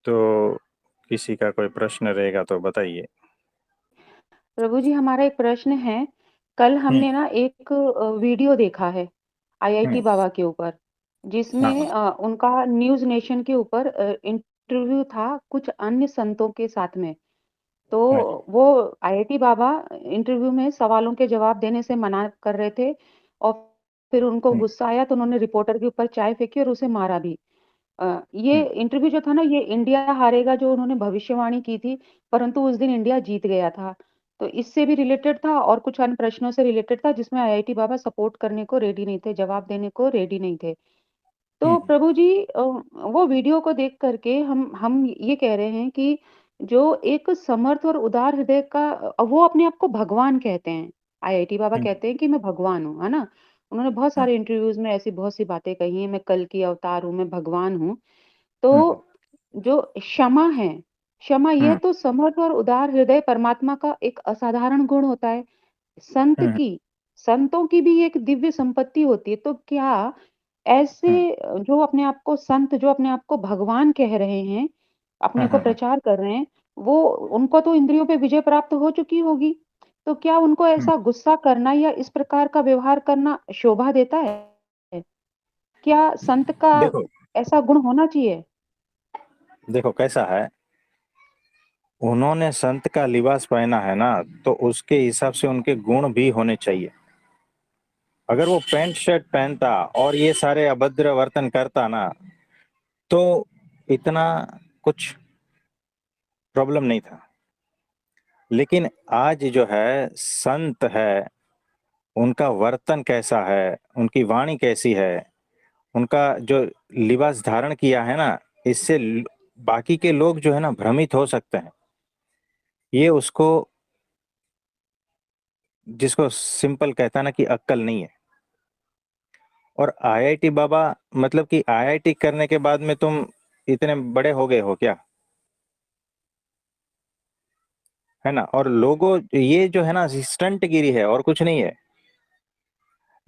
तो किसी का कोई प्रश्न रहेगा तो बताइए। प्रभु जी, हमारा एक प्रश्न है। कल हम्म। हमने ना एक वीडियो देखा है आईआईटी हम्म। बाबा के ऊपर, हाँ, जिसमें हाँ। उनका न्यूज़ नेशन के ऊपर इंटरव्यू था कुछ अन्य संतों के साथ में। तो हाँ जी। वो आईआईटी बाबा इंटरव्यू में सवालों के जवाब देने से मना कर रहे थे, और फिर उनको हम्म। गुस्सा आया तो उन्होंने रिपोर्टर के ऊपर चाय फेंकी और उसे मारा भी। ये हम्म। इंटरव्यू जो था ना, ये इंडिया हारेगा जो उन्होंने भविष्यवाणी की थी, परंतु उस दिन इंडिया जीत गया था। तो इससे भी रिलेटेड था और कुछ अन्य प्रश्नों से रिलेटेड था, जिसमें आईआईटी बाबा सपोर्ट करने को रेडी नहीं थे, जवाब देने को रेडी नहीं थे। तो हम्म। प्रभु जी, वो वीडियो को देख करके हम ये कह रहे हैं कि जो एक समर्थ और उदार हृदय का, वो अपने आप को भगवान कहते हैं। आईआईटी बाबा हम्म। कहते हैं कि मैं भगवान हूँ, है ना। उन्होंने बहुत हम्म। सारे इंटरव्यूज में ऐसी बहुत सी बातें कही हैं, मैं कल की अवतार हूँ, मैं भगवान हूँ। हम्म। तो जो क्षमा है, क्षमा यह हम्म। तो समर्थ और उदार हृदय परमात्मा का एक असाधारण गुण होता है। संत हम्म। की संतों की भी एक दिव्य संपत्ति होती है। तो क्या ऐसे हम्म। जो अपने आप को संत, जो अपने आप को भगवान कह रहे हैं, अपने को हम्म। प्रचार कर रहे हैं, वो उनको तो इंद्रियों पे विजय प्राप्त हो चुकी होगी। तो क्या उनको हम्म। ऐसा गुस्सा करना या इस प्रकार का व्यवहार करना शोभा देता है? क्या संत का देखो, ऐसा गुण होना चाहिए? देखो कैसा है। उन्होंने संत का लिबास पहना है ना, तो उसके हिसाब से उनके गुण भी होने चाहिए। अगर वो पैंट शर्ट पहनता और ये सारे अभद्र वर्तन करता ना, तो इतना कुछ प्रॉब्लम नहीं था। लेकिन आज जो है संत है, उनका वर्तन कैसा है, उनकी वाणी कैसी है, उनका जो लिबास धारण किया है ना, इससे बाकी के लोग जो है ना भ्रमित हो सकते हैं। ये उसको, जिसको सिंपल कहता है ना कि अक्कल नहीं है। और आईआईटी बाबा, मतलब कि आईआईटी करने के बाद में तुम इतने बड़े हो गए हो क्या? है ना। और लोगों, ये जो है ना स्टंट गिरी है और कुछ नहीं है।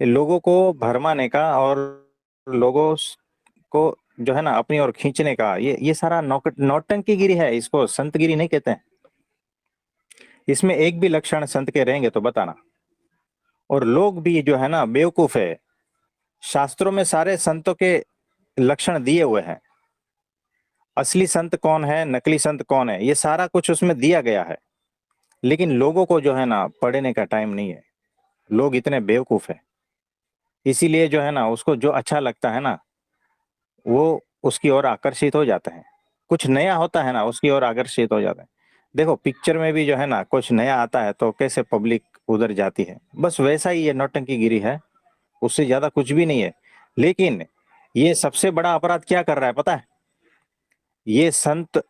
ये लोगों को भरमाने का और लोगों को जो है ना अपनी ओर खींचने का, ये सारा नौटंकी गिरी है। इसको संत गिरी नहीं कहते हैं। इसमें एक भी लक्षण संत के रहेंगे तो बताना। और लोग भी जो है ना बेवकूफ है। शास्त्रों में सारे संतों के लक्षण दिए हुए हैं। असली संत कौन है, नकली संत कौन है, ये सारा कुछ उसमें दिया गया है। लेकिन लोगों को जो है ना पढ़ने का टाइम नहीं है। लोग इतने बेवकूफ है। इसीलिए जो है ना उसको जो अच्छा लगता है ना, वो उसकी ओर आकर्षित हो जाते हैं। कुछ नया होता है ना, उसकी ओर आकर्षित हो जाते हैं। देखो पिक्चर में भी जो है ना कुछ नया आता है तो कैसे पब्लिक उधर जाती है। बस वैसा ही ये नौटंकी गिरी है। उससे ज्यादा कुछ भी नहीं है। लेकिन ये सबसे बड़ा अपराध क्या कर रहा है पता है? ये संत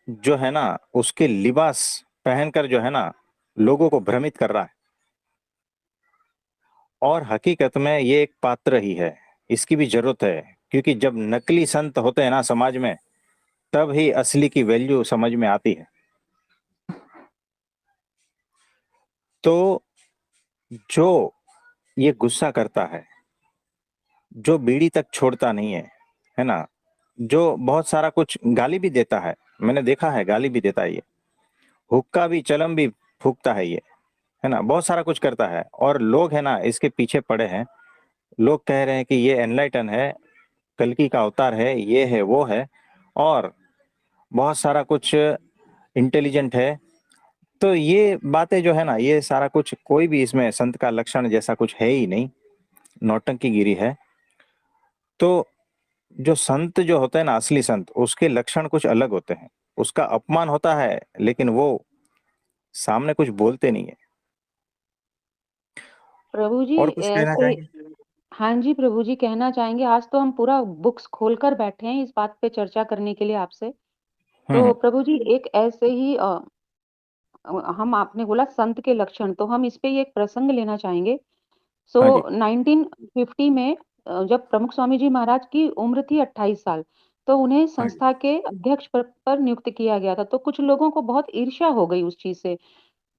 जो है ना उसके लिबास पहनकर जो है ना लोगों को भ्रमित कर रहा है। और हकीकत में ये एक पात्र ही है। इसकी भी जरूरत है। क्योंकि जब नकली संत होते हैं ना समाज में, तब ही असली की वैल्यू समझ में आती है। तो जो ये गुस्सा करता है, जो बीड़ी तक छोड़ता नहीं है ना, जो बहुत सारा कुछ गाली भी देता है, मैंने देखा है गाली भी देता है ये, हुक्का भी चलम भी फूकता है ये, है ना, बहुत सारा कुछ करता है। और लोग है ना इसके पीछे पड़े हैं। लोग कह रहे हैं कि ये एनलाइटन है, कल्कि का अवतार है, ये है वो है, और बहुत सारा कुछ इंटेलिजेंट है। तो ये बातें जो है ना, ये सारा कुछ कोई भी इसमें संत का लक्षण जैसा कुछ है ही नहीं। नौटंकी गिरी है। तो जो संत जो होते हैं ना, असली संत, उसके लक्षण कुछ अलग होते हैं। उसका अपमान होता है लेकिन वो सामने कुछ बोलते नहीं है। प्रभु जी और कुछ कहना ऐसे, चाहेंगे? हाँ जी प्रभु जी, कहना चाहेंगे। आज तो हम पूरा बुक्स खोलकर बैठे हैं इस बात पे चर्चा करने के लिए आपसे। तो हम्म। प्रभु जी, एक ऐसे ही हम, आपने बोला संत के लक्षण, तो हम इस पे ही एक प्रसंग लेना चाहेंगे। सो हाँ जी। 1950 में जब प्रमुख स्वामी जी महाराज की उम्र थी 28 साल, तो उन्हें हाँ जी। संस्था के अध्यक्ष पद पर नियुक्त किया गया था। तो कुछ लोगों को बहुत ईर्ष्या हो गई उस चीज से।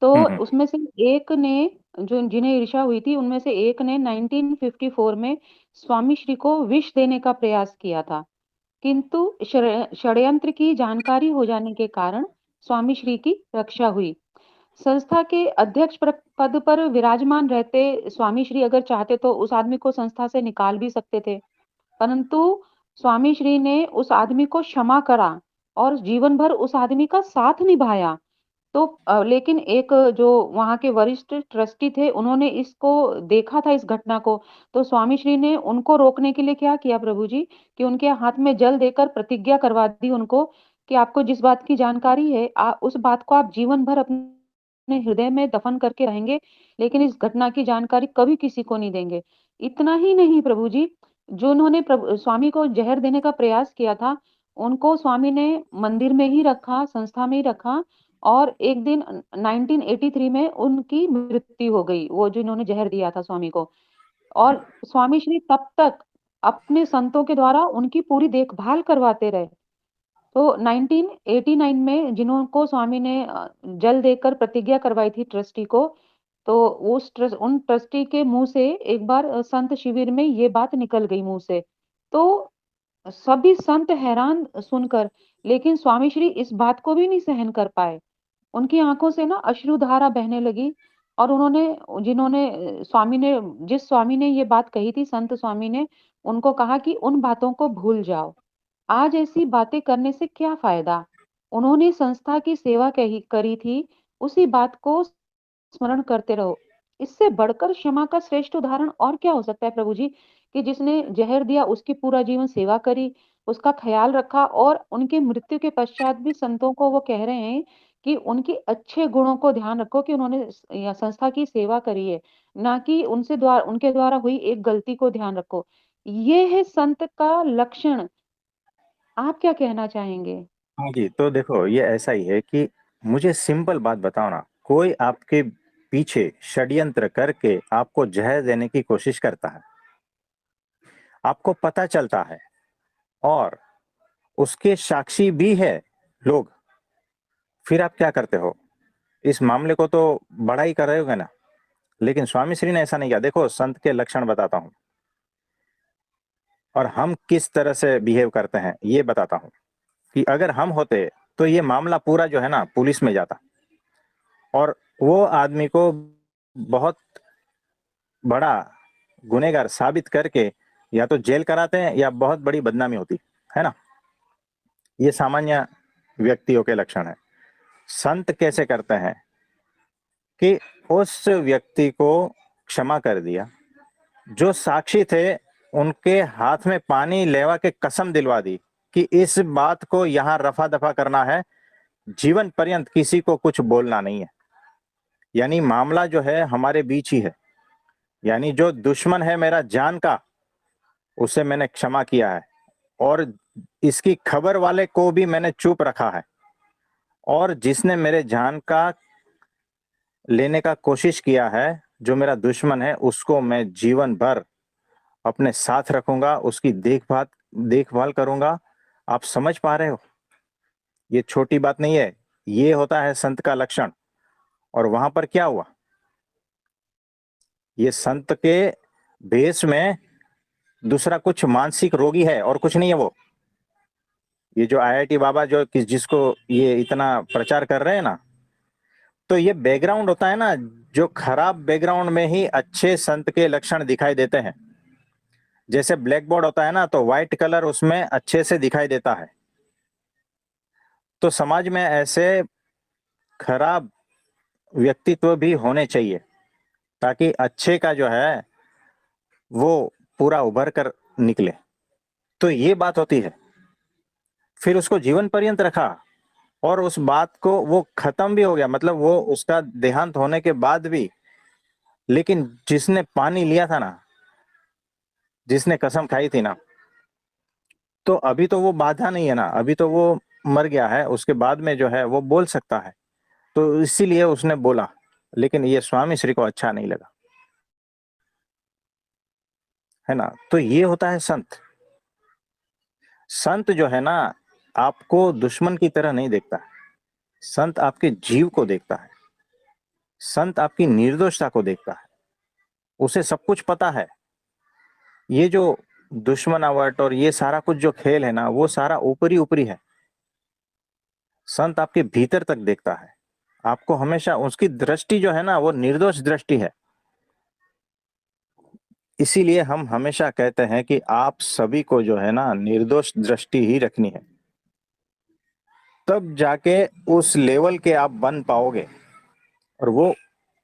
तो हम्म। हम्म। उसमें से एक ने, जो जिन्हें ईर्ष्या हुई थी, उनमें से एक ने 1954 में स्वामी श्री को विष देने का प्रयास किया था। किंतु षड्यंत्र की जानकारी हो जाने के कारण स्वामी श्री की रक्षा हुई। संस्था के अध्यक्ष पद पर विराजमान रहते स्वामी श्री अगर चाहते तो उस आदमी को संस्था से निकाल भी सकते थे, परंतु स्वामी श्री ने उस आदमी को क्षमा करा और जीवन भर उस आदमी का साथ निभाया। तो लेकिन एक जो वहाँ के वरिष्ठ ट्रस्टी थे, उन्होंने इसको देखा था इस घटना को, तो स्वामी श्री ने उनको रोकने के लिए क्या किया प्रभु जी, कि उनके हाथ में जल देकर प्रतिज्ञा करवा दी उनको कि आपको जिस बात की जानकारी है, उस बात को आप जीवन भर अपने हृदय में दफन करके रहेंगे, लेकिन इस घटना की जानकारी कभी किसी को नहीं देंगे। इतना ही नहीं प्रभु जी, जो उन्होंने स्वामी को जहर देने का प्रयास किया था, उनको स्वामी ने मंदिर में ही रखा, संस्था में ही रखा और एक दिन 1983 में उनकी मृत्यु हो गई, वो जिन्होंने जहर दिया था स्वामी को। और स्वामी श्री तब तक अपने संतों के द्वारा उनकी पूरी देखभाल करवाते रहे। तो 1989 में जिनको स्वामी ने जल देकर प्रतिज्ञा करवाई थी ट्रस्टी को, तो उन ट्रस्टी के मुंह से एक बार संत शिविर में ये बात निकल गई मुंह से। तो सभी संत हैरान सुनकर, लेकिन स्वामी श्री इस बात को भी नहीं सहन कर पाए। उनकी आंखों से ना अश्रुधारा बहने लगी और उन्होंने जिन्होंने जिस स्वामी ने ये बात कही थी, संत स्वामी ने उनको कहा कि उन बातों को भूल जाओ, आज ऐसी बातें करने से क्या फायदा। उन्होंने संस्था की सेवा करी थी, उसी बात को स्मरण करते रहो। इससे बढ़कर क्षमा का श्रेष्ठ उदाहरण और क्या हो सकता है प्रभु जी, कि जिसने जहर दिया उसकी पूरा जीवन सेवा करी, उसका ख्याल रखा और उनकी मृत्यु के पश्चात भी संतों को वो कह रहे हैं कि उनके अच्छे गुणों को ध्यान रखो कि उन्होंने या संस्था की सेवा करी है, ना कि उनके द्वारा हुई एक गलती को ध्यान रखो। ये है संत का लक्षण। आप क्या कहना चाहेंगे? हाँ जी, तो देखो ये ऐसा ही है कि मुझे सिंपल बात बताओ ना, कोई आपके पीछे षड्यंत्र करके आपको जहर देने की कोशिश करता है, आपको पता चलता है और उसके साक्षी भी है लोग, फिर आप क्या करते हो? इस मामले को तो बड़ा ही कर रहे होगे ना। लेकिन स्वामी श्री ने ऐसा नहीं किया। देखो संत के लक्षण बताता हूं और हम किस तरह से बिहेव करते हैं ये बताता हूं, कि अगर हम होते तो ये मामला पूरा जो है ना पुलिस में जाता और वो आदमी को बहुत बड़ा गुनेगार साबित करके या तो जेल कराते हैं या बहुत बड़ी बदनामी होती है ना। ये सामान्य व्यक्तियों के लक्षण है। संत कैसे करते हैं कि उस व्यक्ति को क्षमा कर दिया, जो साक्षी थे उनके हाथ में पानी लेवा के कसम दिलवा दी कि इस बात को यहां रफा दफा करना है, जीवन पर्यंत किसी को कुछ बोलना नहीं है। यानी मामला जो है हमारे बीच ही है, यानी जो दुश्मन है मेरा जान का, उसे मैंने क्षमा किया है और इसकी खबर वाले को भी मैंने चुप रखा है, और जिसने मेरे जान का लेने का कोशिश किया है, जो मेरा दुश्मन है, उसको मैं जीवन भर अपने साथ रखूंगा, उसकी देखभाल देखभाल करूंगा। आप समझ पा रहे हो? ये छोटी बात नहीं है, ये होता है संत का लक्षण। और वहां पर क्या हुआ? ये संत के भेष में दूसरा कुछ मानसिक रोगी है और कुछ नहीं है वो। ये जो आईआईटी बाबा जो जिसको ये इतना प्रचार कर रहे हैं ना, तो ये बैकग्राउंड होता है ना, जो खराब बैकग्राउंड में ही अच्छे संत के लक्षण दिखाई देते हैं। जैसे ब्लैक बोर्ड होता है ना, तो व्हाइट कलर उसमें अच्छे से दिखाई देता है। तो समाज में ऐसे खराब व्यक्तित्व भी होने चाहिए, ताकि अच्छे का जो है वो पूरा उभर कर निकले। तो ये बात होती है। फिर उसको जीवन पर्यंत रखा और उस बात को वो खत्म भी हो गया, मतलब वो उसका देहांत होने के बाद भी, लेकिन जिसने पानी लिया था ना, जिसने कसम खाई थी ना, तो अभी तो वो बाधा नहीं है ना, अभी तो वो मर गया है, उसके बाद में जो है वो बोल सकता है। तो इसीलिए उसने बोला। लेकिन ये स्वामी श्री को अच्छा नहीं लगा, है ना। तो ये होता है संत। संत जो है ना, आपको दुश्मन की तरह नहीं देखता। संत आपके जीव को देखता है। संत आपकी निर्दोषता को देखता है। उसे सब कुछ पता है। ये जो दुश्मनावट और ये सारा कुछ जो खेल है ना, वो सारा ऊपरी ऊपरी है। संत आपके भीतर तक देखता है। आपको हमेशा उसकी दृष्टि जो है ना, वो निर्दोष दृष्टि है। इसीलिए हम हमेशा कहते हैं कि आप सभी को जो है ना, निर्दोष दृष्टि ही रखनी है, तब जाके उस लेवल के आप बन पाओगे। और वो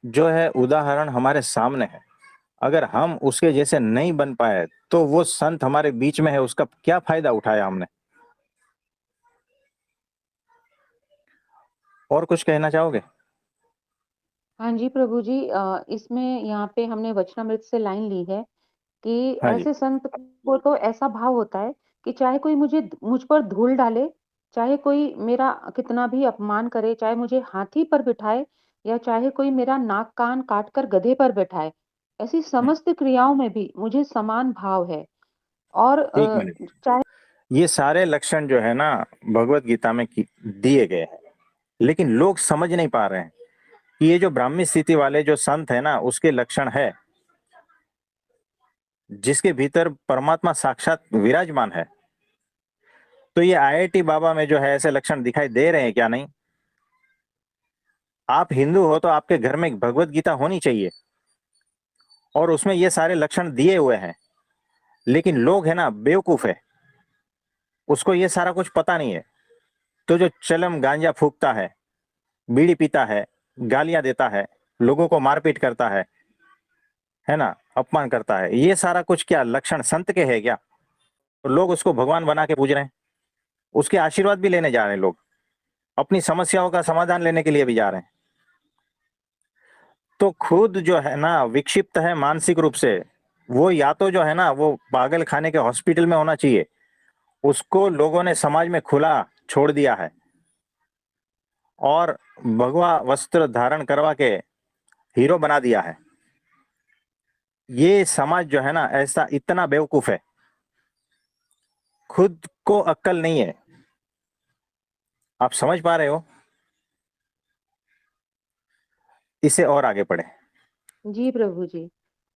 जो है उदाहरण हमारे सामने है। अगर हम उसके जैसे नहीं बन पाए तो वो संत हमारे बीच में है, उसका क्या फायदा उठाया हमने। और कुछ कहना चाहोगे? हाँ जी प्रभु जी, इसमें यहाँ पे हमने वचनामृत से लाइन ली है कि हाँ जी। ऐसे संत को तो ऐसा भाव होता है कि चाहे कोई मुझ पर धूल डाले, चाहे कोई मेरा कितना भी अपमान करे, चाहे मुझे हाथी पर बिठाए या चाहे कोई मेरा नाक कान काट कर गधे पर बैठाए, ऐसी समस्त क्रियाओं में भी मुझे समान भाव है। और एक मिनट। चाहे ये सारे लक्षण जो है ना, भगवत गीता में दिए गए हैं, लेकिन लोग समझ नहीं पा रहे हैं कि ये जो ब्राह्मी स्थिति वाले जो संत है ना, उसके लक्षण है, जिसके भीतर परमात्मा साक्षात विराजमान है। तो ये आईआईटी बाबा में जो है ऐसे लक्षण दिखाई दे रहे हैं क्या? नहीं। आप हिंदू हो तो आपके घर में एक भगवत गीता होनी चाहिए, और उसमें ये सारे लक्षण दिए हुए हैं। लेकिन लोग है ना, बेवकूफ है, उसको ये सारा कुछ पता नहीं है। तो जो चलम गांजा फूकता है, बीड़ी पीता है, गालियां देता है, लोगों को मारपीट करता है ना, अपमान करता है, ये सारा कुछ क्या लक्षण संत के है क्या? तो लोग उसको भगवान बना के पूज रहे हैं, उसके आशीर्वाद भी लेने जा रहे हैं लोग, अपनी समस्याओं का समाधान लेने के लिए भी जा रहे हैं। तो खुद जो है ना विक्षिप्त है मानसिक रूप से, वो या तो जो है ना वो पागल खाने के हॉस्पिटल में होना चाहिए, उसको लोगों ने समाज में खुला छोड़ दिया है, और भगवा वस्त्र धारण करवा के हीरो बना दिया है। ये समाज जो है ना, ऐसा इतना बेवकूफ है, खुद को अक्ल नहीं है। आप समझ पा रहे हो? इसे और आगे पढ़े। जी प्रभु जी,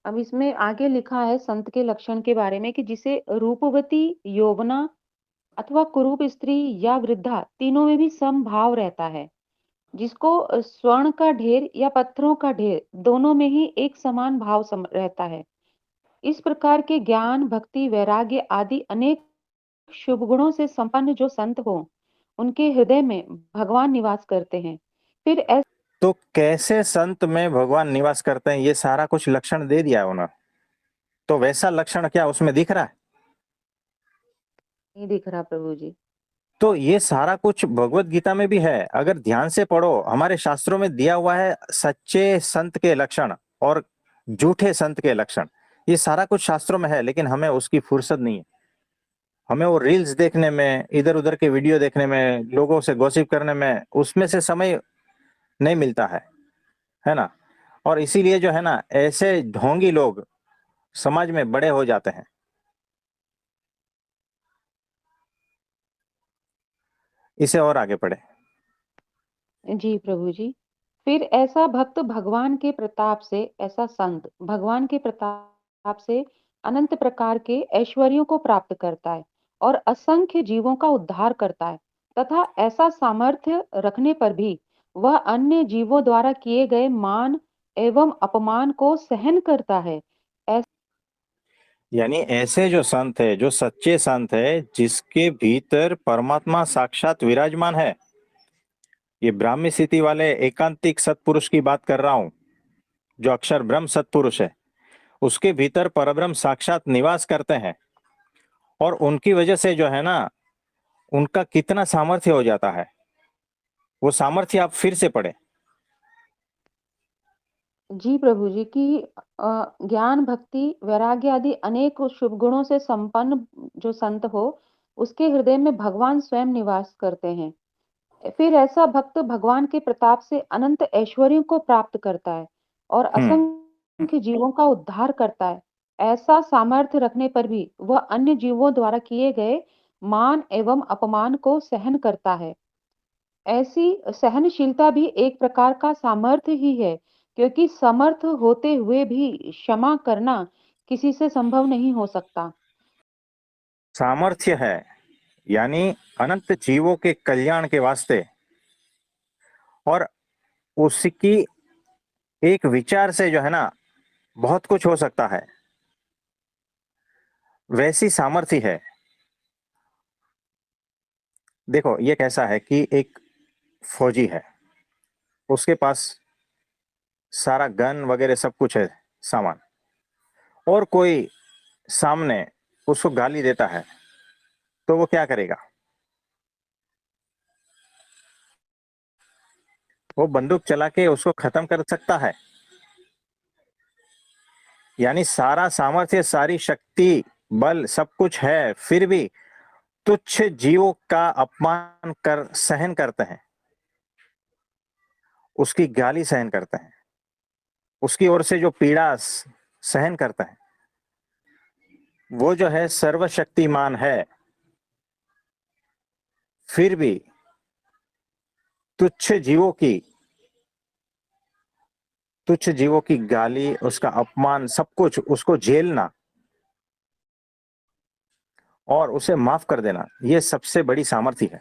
अब इसमें आगे लिखा है संत के लक्षण के बारे में कि जिसे रूपवती, यौवना अथवा कुरूप स्त्री या वृद्धा तीनों में भी समभाव रहता है, जिसको स्वर्ण का ढेर या पत्थरों का ढेर दोनों में ही एक समान भाव रहता है। इस प्रकार के ज्ञान, भक्ति, वैराग्य आदि अनेक शुभ गुणों से संपन्न जो संत हो, उनके हृदय में भगवान निवास करते हैं। फिर ऐसे तो कैसे संत में भगवान निवास करते हैं, ये सारा कुछ लक्षण दे दिया है उन्होंने। तो वैसा लक्षण क्या उसमें दिख रहा है? नहीं दिख रहा प्रभु जी। तो ये सारा कुछ भगवत गीता में भी है, अगर ध्यान से पढ़ो, हमारे शास्त्रों में दिया हुआ है सच्चे संत के लक्षण और झूठे संत के लक्षण। ये सारा कुछ शास्त्रों में है, लेकिन हमें उसकी फुर्सत नहीं है। हमें वो रील्स देखने में, इधर उधर के वीडियो देखने में, लोगों से गॉसिप करने में, उसमें से समय नहीं मिलता है ना। और इसीलिए जो है ना, ऐसे ढोंगी लोग समाज में बड़े हो जाते हैं। इसे और आगे पढ़े। जी प्रभु जी, फिर ऐसा भक्त भगवान के प्रताप से, ऐसा संत भगवान के प्रताप से अनंत प्रकार के ऐश्वर्यों को प्राप्त करता है और असंख्य जीवों का उद्धार करता है, तथा ऐसा सामर्थ्य रखने पर भी वह अन्य जीवों द्वारा किए गए मान एवं अपमान को सहन करता है। यानी ऐसे जो संत है, जो सच्चे संत है, जिसके भीतर परमात्मा साक्षात विराजमान है, ये ब्राह्मी स्थिति वाले एकांतिक सत्पुरुष की बात कर रहा हूं, जो अक्षर ब्रह्म सत्पुरुष है, उसके भीतर परब्रह्म साक्षात निवास करते हैं। और उनकी वजह से जो है ना, उनका कितना सामर्थ्य हो जाता है, वो सामर्थ्य आप फिर से पढ़े। जी प्रभु जी की ज्ञान, भक्ति, वैराग्य आदि अनेक शुभ गुणों से संपन्न जो संत हो, उसके हृदय में भगवान स्वयं निवास करते हैं। फिर ऐसा भक्त भगवान के प्रताप से अनंत ऐश्वर्यों को प्राप्त करता है और हम्म। असंख्य जीवों का उद्धार करता है। ऐसा सामर्थ्य रखने पर भी वह अन्य जीवों द्वारा किए गए मान एवं अपमान को सहन करता है। ऐसी सहनशीलता भी एक प्रकार का सामर्थ्य ही है, क्योंकि समर्थ होते हुए भी क्षमा करना किसी से संभव नहीं हो सकता। सामर्थ्य है, यानी अनंत जीवों के कल्याण के वास्ते, और उसकी एक विचार से जो है ना बहुत कुछ हो सकता है, वैसी सामर्थ्य है। देखो ये कैसा है कि एक फौजी है, उसके पास सारा गन वगैरह सब कुछ है, सामान, और कोई सामने उसको गाली देता है, तो वो क्या करेगा? वो बंदूक चला के उसको खत्म कर सकता है। यानी सारा सामर्थ्य, सारी शक्ति, बल सब कुछ है, फिर भी तुच्छ जीवों का अपमान कर सहन करते हैं, उसकी गाली सहन करते हैं, उसकी ओर से जो पीड़ा सहन करते हैं। वो जो है सर्वशक्तिमान है, फिर भी तुच्छ जीवों की तुच्छ जीवों की गाली, उसका अपमान, सब कुछ उसको झेलना और उसे माफ कर देना, यह सबसे बड़ी सामर्थ्य है।